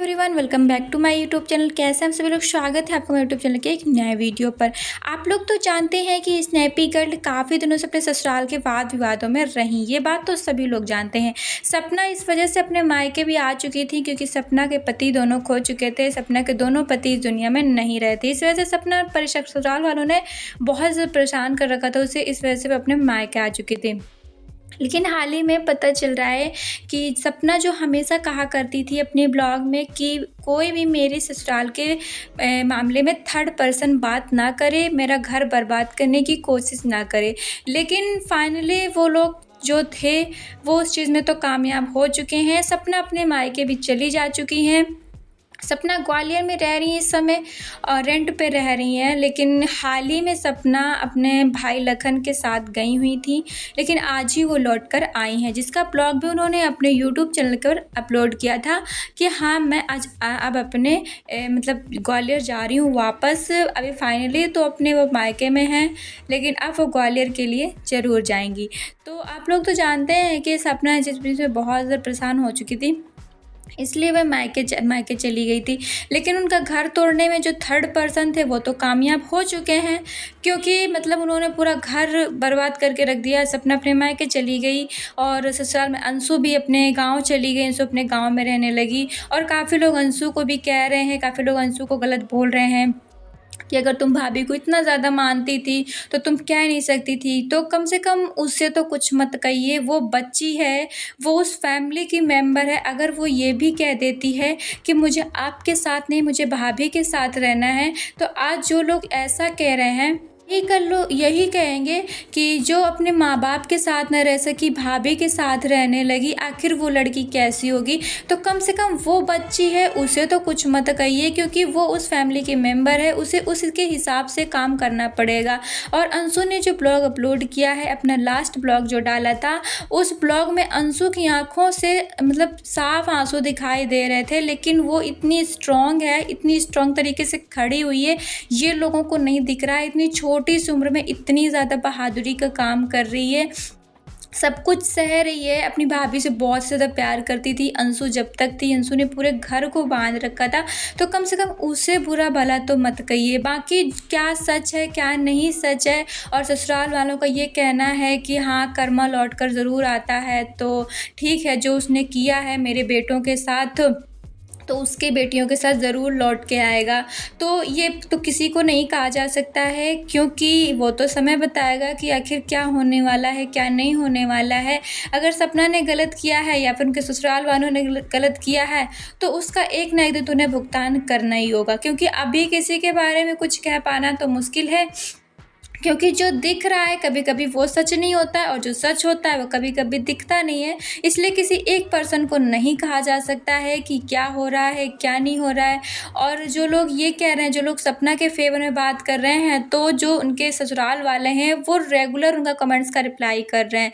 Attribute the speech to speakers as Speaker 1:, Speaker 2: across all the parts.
Speaker 1: Everyone, welcome back to my YouTube channel. कैसे हम सभी लोग, स्वागत है आपका मेरे यूट्यूब चैनल के एक नए वीडियो पर। आप लोग तो जानते हैं कि स्नैपी गर्ल काफ़ी दिनों से अपने ससुराल के वाद विवादों में रही, ये बात तो सभी लोग जानते हैं। सपना इस वजह से अपने मायके भी आ चुकी थी क्योंकि सपना के पति दोनों खो चुके थे। सपना के दोनों पति इस दुनिया में नहीं रहे थे। इस वजह से सपना ससुराल वालों ने बहुत ज़्यादा परेशान कर रखा था उसे। इस वजह से वो अपने मायके आ चुकी थी। लेकिन हाल ही में पता चल रहा है कि सपना जो हमेशा कहा करती थी अपने ब्लॉग में कि कोई भी मेरे ससुराल के मामले में थर्ड पर्सन बात ना करे, मेरा घर बर्बाद करने की कोशिश ना करे। लेकिन फाइनली वो लोग जो थे वो उस चीज़ में तो कामयाब हो चुके हैं। सपना अपने मायके भी चली जा चुकी हैं। सपना ग्वालियर में रह रही हैं इस समय और रेंट पे रह रही हैं। लेकिन हाल ही में सपना अपने भाई लखन के साथ गई हुई थी, लेकिन आज ही वो लौट कर आई हैं, जिसका ब्लॉग भी उन्होंने अपने यूट्यूब चैनल पर अपलोड किया था कि हाँ, मैं आज अब अपने मतलब ग्वालियर जा रही हूँ वापस। अभी फाइनली तो अपने वो मायके में हैं, लेकिन अब वो ग्वालियर के लिए ज़रूर जाएंगी। तो आप लोग तो जानते हैं कि सपना जिस वजह से बहुत ज़्यादा परेशान हो चुकी थी, इसलिए वह मायके चली गई थी। लेकिन उनका घर तोड़ने में जो थर्ड पर्सन थे वो तो कामयाब हो चुके हैं, क्योंकि मतलब उन्होंने पूरा घर बर्बाद करके रख दिया। सपना अपने मायके चली गई और ससुराल में अंशु भी अपने गांव चली गई। अंशु अपने गांव में रहने लगी और काफ़ी लोग अंशु को भी कह रहे हैं, काफ़ी लोग अंशु को गलत बोल रहे हैं कि अगर तुम भाभी को इतना ज़्यादा मानती थी तो तुम कह नहीं सकती थी। तो कम से कम उससे तो कुछ मत कहिए, वो बच्ची है, वो उस फैमिली की मेंबर है। अगर वो ये भी कह देती है कि मुझे आपके साथ नहीं, मुझे भाभी के साथ रहना है, तो आज जो लोग ऐसा कह रहे हैं यही कहेंगे कि जो अपने माँ बाप के साथ न रह सकी, भाभी के साथ रहने लगी, आखिर वो लड़की कैसी होगी। तो कम से कम वो बच्ची है, उसे तो कुछ मत कहिए, क्योंकि वो उस फैमिली की मेंबर है, उसे उसके हिसाब से काम करना पड़ेगा। और अंशु ने जो ब्लॉग अपलोड किया है, अपना लास्ट ब्लॉग जो डाला था, उस ब्लॉग में अंशु की आंखों से मतलब साफ आंसू दिखाई दे रहे थे। लेकिन वो इतनी स्ट्रॉन्ग है, इतनी स्ट्रॉन्ग तरीके से खड़ी हुई है, ये लोगों को नहीं दिख रहा है। इतनी छोटी सी उम्र में इतनी ज़्यादा बहादुरी का काम कर रही है, सब कुछ सह रही है। अपनी भाभी से बहुत ज़्यादा प्यार करती थी अंशु, जब तक थी। अंशु ने पूरे घर को बांध रखा था, तो कम से कम उसे बुरा भला तो मत कहिए। बाकी क्या सच है क्या नहीं सच है, और ससुराल वालों का ये कहना है कि हाँ, कर्मा लौट कर ज़रूर आता है। तो ठीक है, जो उसने किया है मेरे बेटों के साथ तो उसके बेटियों के साथ ज़रूर लौट के आएगा। तो ये तो किसी को नहीं कहा जा सकता है, क्योंकि वो तो समय बताएगा कि आखिर क्या होने वाला है, क्या नहीं होने वाला है। अगर सपना ने गलत किया है या फिर उनके ससुराल वालों ने गलत किया है, तो उसका एक ना एक दिन तो उन्हें भुगतान करना ही होगा। क्योंकि अभी किसी के बारे में कुछ कह पाना तो मुश्किल है, क्योंकि जो दिख रहा है कभी कभी वो सच नहीं होता है, और जो सच होता है वो कभी कभी दिखता नहीं है। इसलिए किसी एक पर्सन को नहीं कहा जा सकता है कि क्या हो रहा है क्या नहीं हो रहा है। और जो लोग ये कह रहे हैं, जो लोग सपना के फेवर में बात कर रहे हैं, तो जो उनके ससुराल वाले हैं वो रेगुलर उनका कमेंट्स का रिप्लाई कर रहे हैं।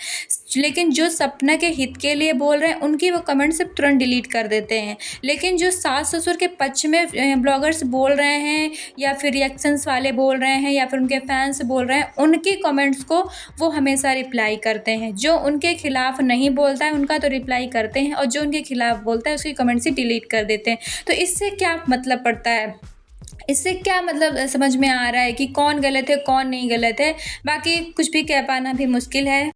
Speaker 1: लेकिन जो सपना के हित के लिए बोल रहे हैं, उनकी वो कमेंट्स सिर्फ तुरंत डिलीट कर देते हैं। लेकिन जो सास ससुर के पक्ष में ब्लॉगर्स बोल रहे हैं, या फिर रिएक्शंस वाले बोल रहे हैं, या फिर उनके फैंस बोल रहे हैं, उनकी कमेंट्स को वो हमेशा रिप्लाई करते हैं। जो उनके खिलाफ नहीं बोलता है उनका तो रिप्लाई करते हैं, और जो उनके खिलाफ बोलता है उसकी कमेंट्स ही डिलीट कर देते हैं। तो इससे क्या मतलब पड़ता है, इससे क्या मतलब समझ में आ रहा है कि कौन गलत है कौन नहीं गलत है। बाकी कुछ भी कह पाना भी मुश्किल है।